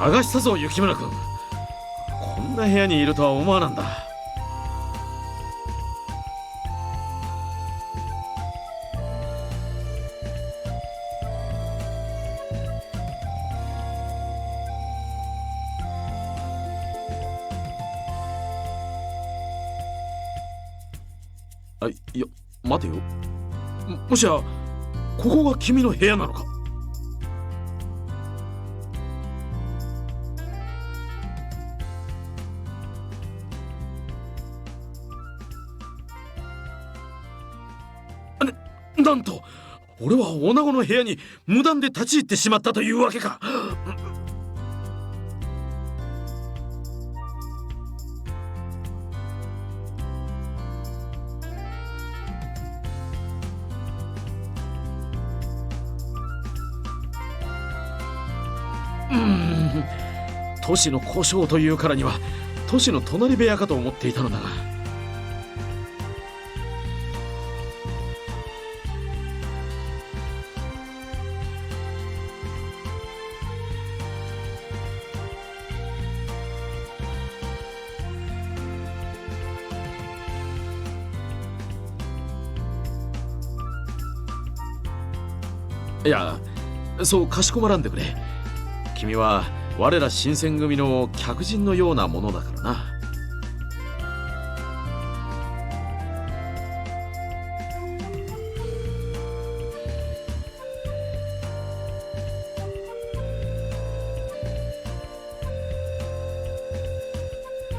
探したぞ雪村君。こんな部屋にいるとは思わなんだ。いや待てよ。もしやここが君の部屋なのか？なんと俺は女子の部屋に無断で立ち入ってしまったというわけか。都市の小姓というからには都市の隣部屋かと思っていたのだが。いや、そうかしこまらんでくれ。君は我ら新選組の客人のようなものだからな。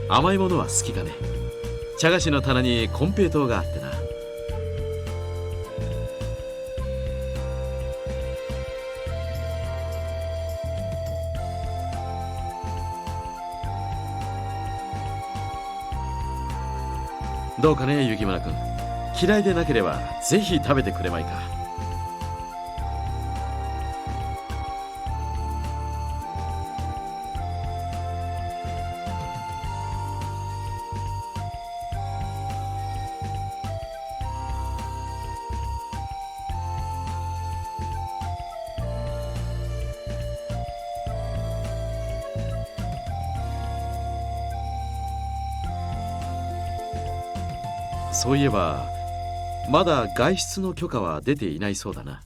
甘いものは好きかね。茶菓子の棚に金平糖があってな。どうかね雪村君、嫌いでなければぜひ食べてくれまいか。そういえばまだ外出の許可は出ていないそうだな。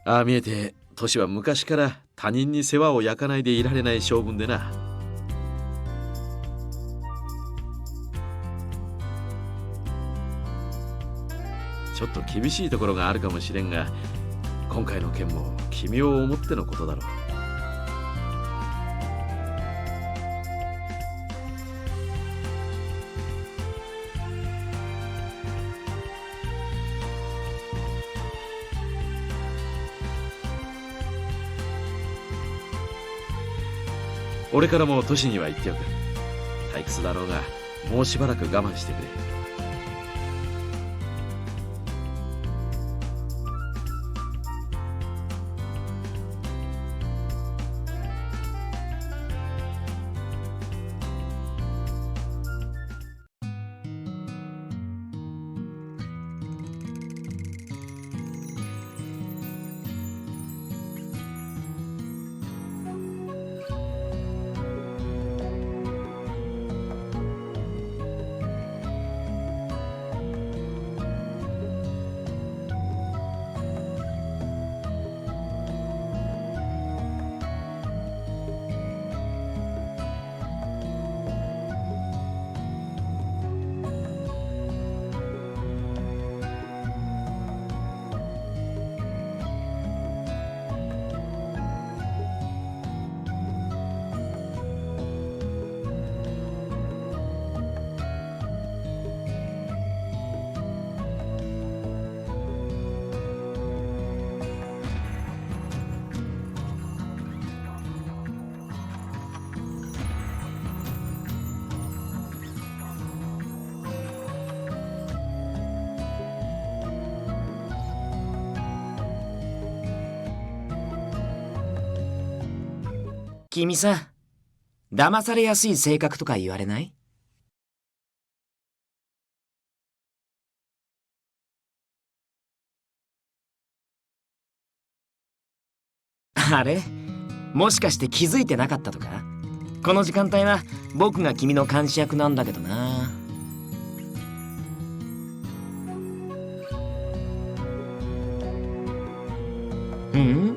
ああ見えてトシは昔から他人に世話を焼かないでいられない性分でな。ちょっと厳しいところがあるかもしれんが、今回の件も君を思ってのことだろう。俺からも都市には言っておく。退屈だろうがもうしばらく我慢してくれ。君さ、騙されやすい性格とか言われない？あれ？もしかして気づいてなかったとか？この時間帯は僕が君の監視役なんだけどな。うん？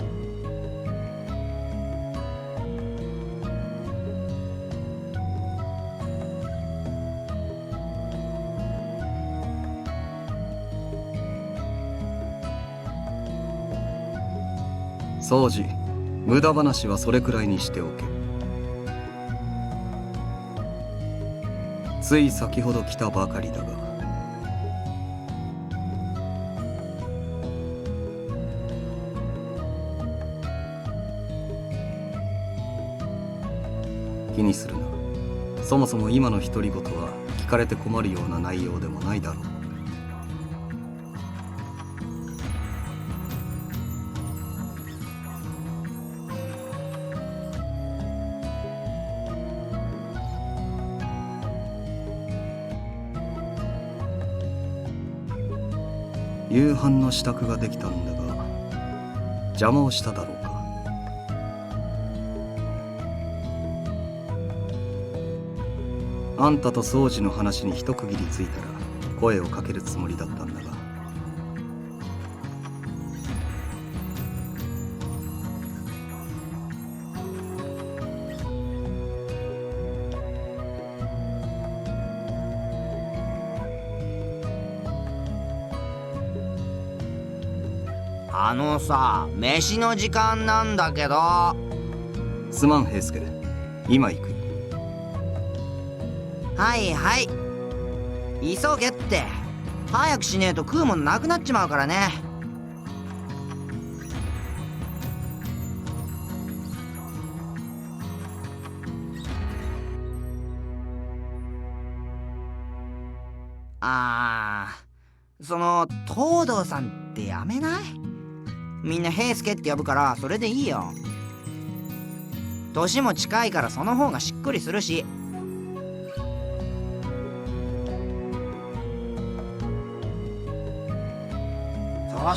掃除、無駄話はそれくらいにしておけ。つい先ほど来たばかりだが。気にするな。そもそも今の独り言は聞かれて困るような内容でもないだろう。夕飯の支度ができたんだが邪魔をしただろうか。あんたと掃除の話に一区切りついたら声をかけるつもりだったんだが。飯の時間なんだけど。すまん平助、今行く。はいはい、急げって。早くしねえと食うもんなくなっちまうからね。東堂さんってやめない？みんな平助って呼ぶからそれでいいよ。年も近いからその方がしっくりするし。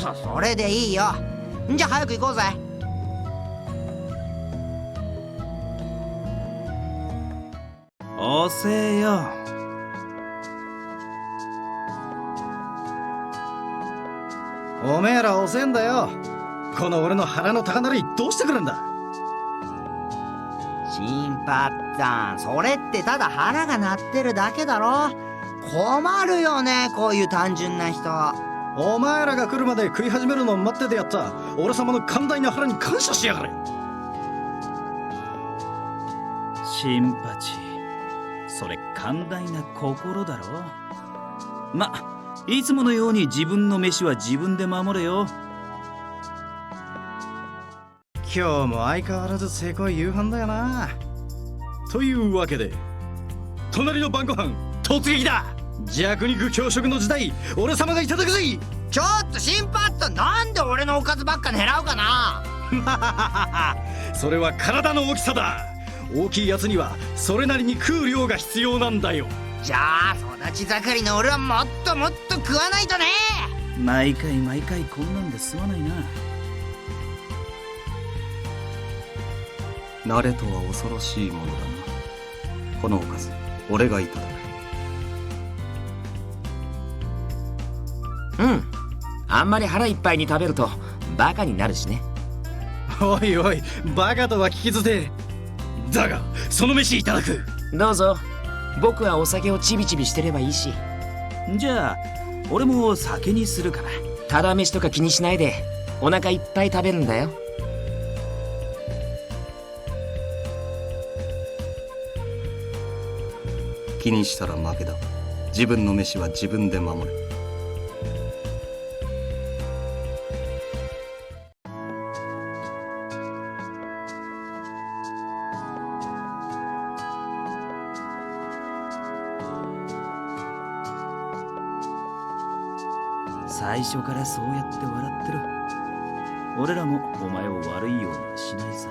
そう、それでいいよ。じゃあ早く行こうぜ。遅えよ。おめえら遅えんだよ。この俺の腹の高鳴りどうしてくるんだ。新八さん、それってただ腹が鳴ってるだけだろ。困るよね、こういう単純な人。お前らが来るまで食い始めるのを待っててやった俺様の寛大な腹に感謝しやがれ。新八、それ寛大な心だろ。いつものように自分の飯は自分で守れよ。今日も相変わらずせこい夕飯だよな。というわけで隣の晩ご飯突撃だ。弱肉強食の時代俺様がいただくぜ。ちょっと新八さん、なんで俺のおかずばっか狙うかな。それは体の大きさだ。大きいやつにはそれなりに食う量が必要なんだよ。じゃあ育ち盛りの俺はもっともっと食わないとね。毎回こんなんで済まないな。慣れとは恐ろしいものだな。このおかず俺がいただく。あんまり腹いっぱいに食べるとバカになるしね。おいおい、バカとは聞き捨て。だがその飯いただく。どうぞ。僕はお酒をチビチビしてればいいし。じゃあ俺も酒にするから。ただ飯とか気にしないでお腹いっぱい食べるんだよ。気にしたら負けだ。自分の飯は自分で守れ。最初からそうやって笑ってろ。俺らもお前を悪いようにはしないさ。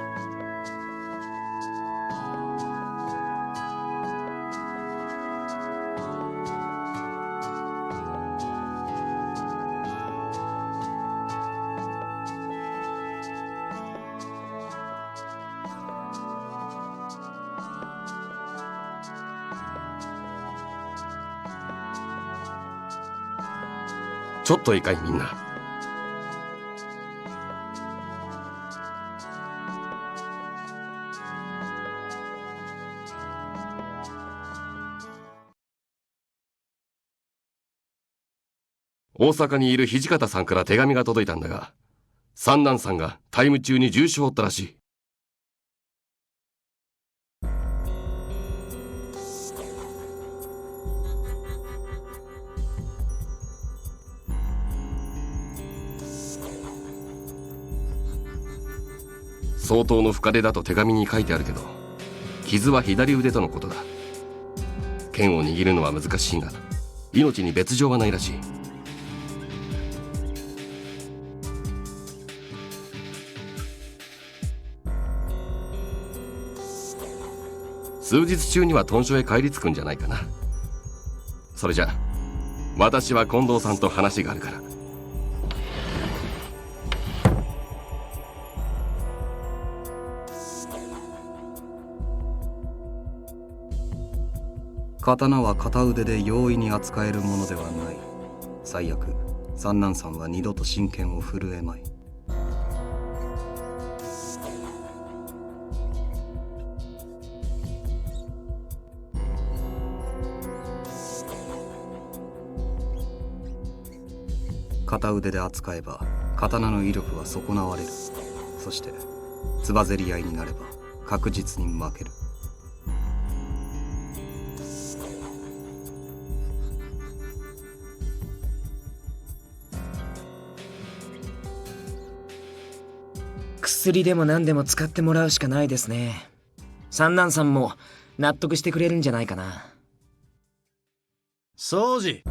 ちょっといいかいみんな。大阪にいる土方さんから手紙が届いたんだが、三男さんがタイム中に重傷を負ったらしい。相当の深手だと手紙に書いてあるけど、傷は左腕とのことだ。剣を握るのは難しいが、命に別状はないらしい。数日中には屯所へ帰り着くんじゃないかな。それじゃ私は近藤さんと話があるから。刀は片腕で容易に扱えるものではない。最悪、三男さんは二度と真剣を震えまい。片腕で扱えば刀の威力は損なわれる。そしてつばぜり合いになれば確実に負ける。薬でも何でも使ってもらうしかないですね。三男さんも納得してくれるんじゃないかな。掃除、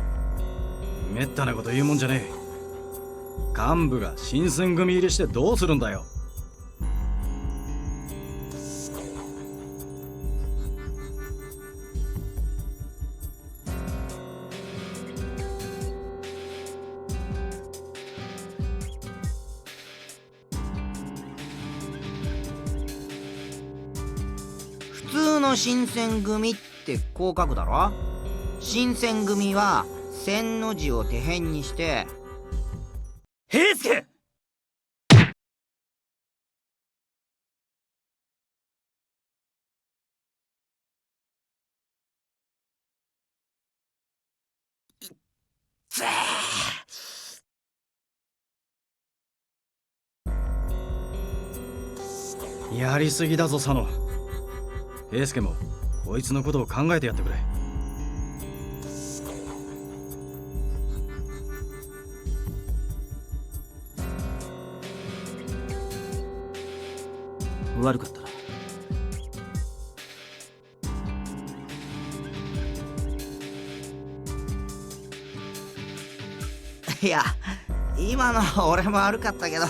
めったなこと言うもんじゃねえ。幹部が新選組入りしてどうするんだよ。普通の新選組ってこう書くだろ。新選組は千の字を手辺にして平助。やりすぎだぞ佐野。平助もこいつのことを考えてやってくれ。悪かったな。いや、今のは俺も悪かったけど、っ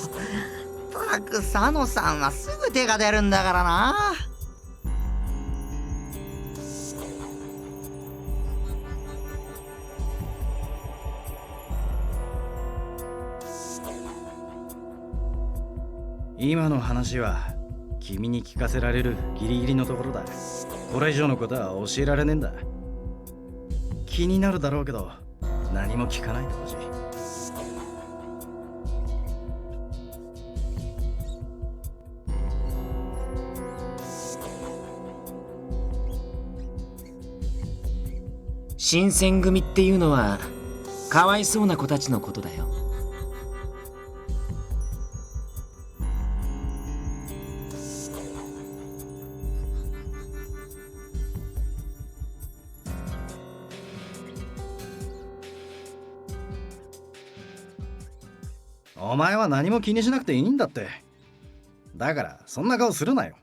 たく佐野さんはすぐ手が出るんだからな。今の話は君に聞かせられるギリギリのところだ。これ以上のことは教えられねえんだ。気になるだろうけど何も聞かないでほしい。新選組っていうのはかわいそうな子たちのことだよ。お前は何も気にしなくていいんだって。だからそんな顔するなよ。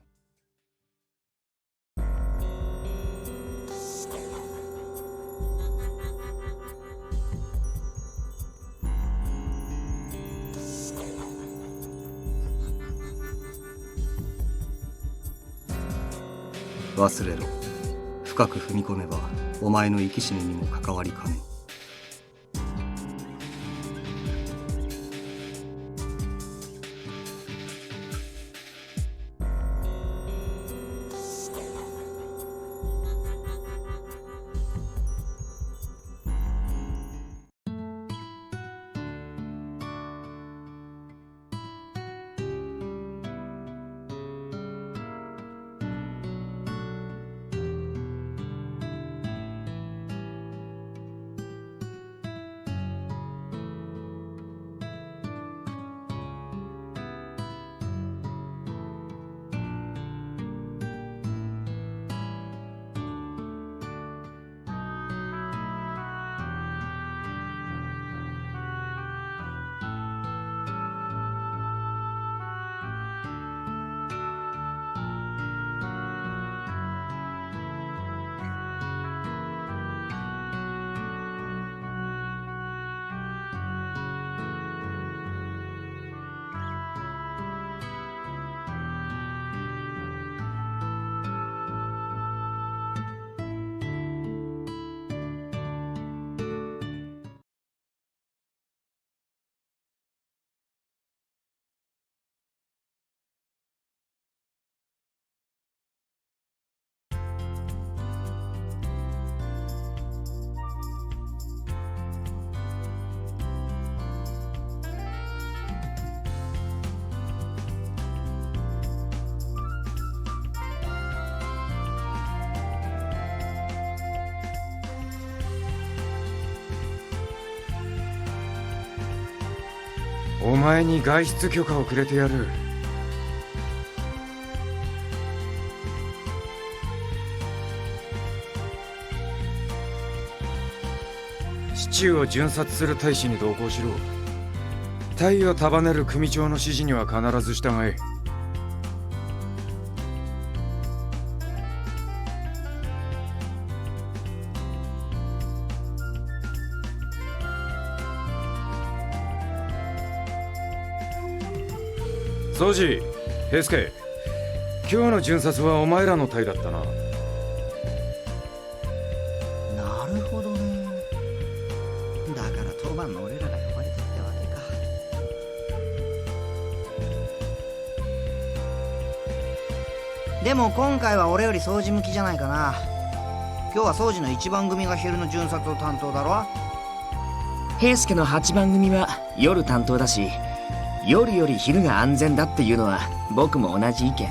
忘れろ。深く踏み込めばお前の生き死ににも関わりかねん。お前に外出許可をくれてやる。市中を巡察する大使に同行しろ。隊を束ねる組長の指示には必ず従え。宗次、平助、今日の巡察はお前らの隊だったな。なるほどね。だから当番の俺らが呼ばれたってわけか。でも今回は俺より掃除向きじゃないかな。今日は掃除の一番組が昼の巡察を担当だろ。平助の8番組は夜担当だし、夜より昼が安全だっていうのは僕も同じ意見。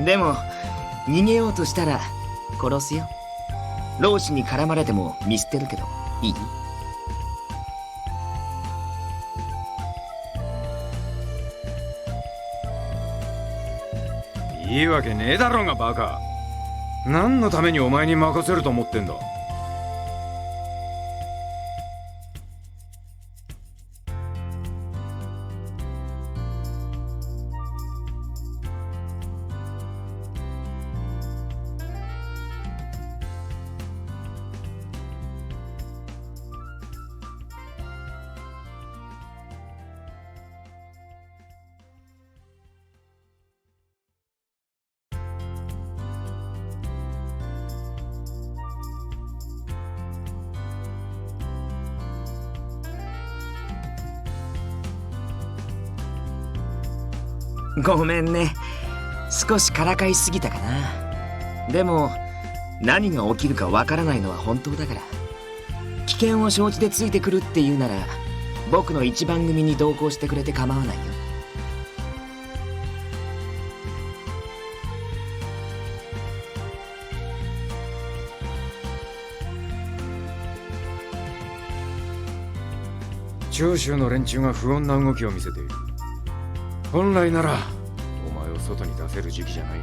でも逃げようとしたら殺すよ。老子に絡まれても見捨てるけどいい？いいわけねえだろうがバカ。何のためにお前に任せると思ってんだ。ごめんね、少しからかいすぎたかな。でも何が起きるかわからないのは本当だから、危険を承知でついてくるっていうなら僕の一番組に同行してくれて構わないよ。長州の連中が不穏な動きを見せている。本来ならお前を外に出せる時期じゃない。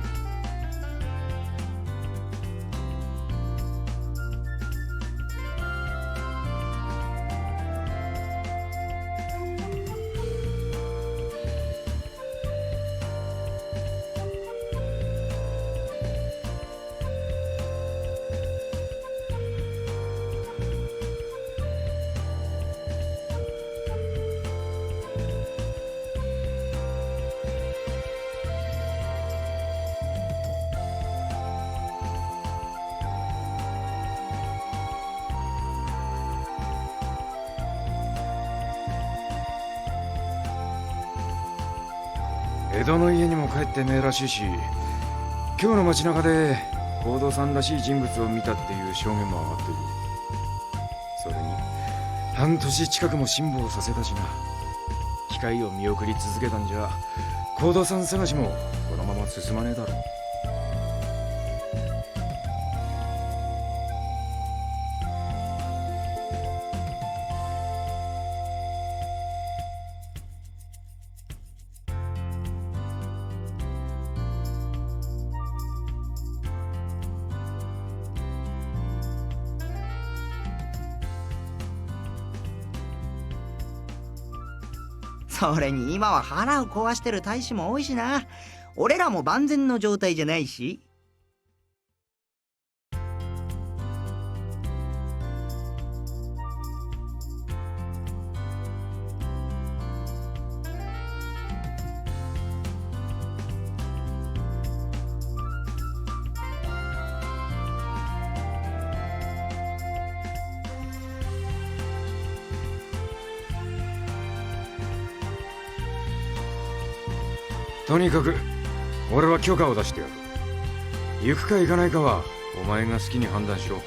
江戸の家にも帰ってねえらしいし、今日の街中で香道さんらしい人物を見たっていう証言も上がってる。それに半年近くも辛抱させたしな。機会を見送り続けたんじゃ香道さん探しもこのまま進まねえだろ。それに今は腹を壊してる大使も多いしな。俺らも万全の状態じゃないし。とにかく俺は許可を出してやる。行くか行かないかはお前が好きに判断しろ。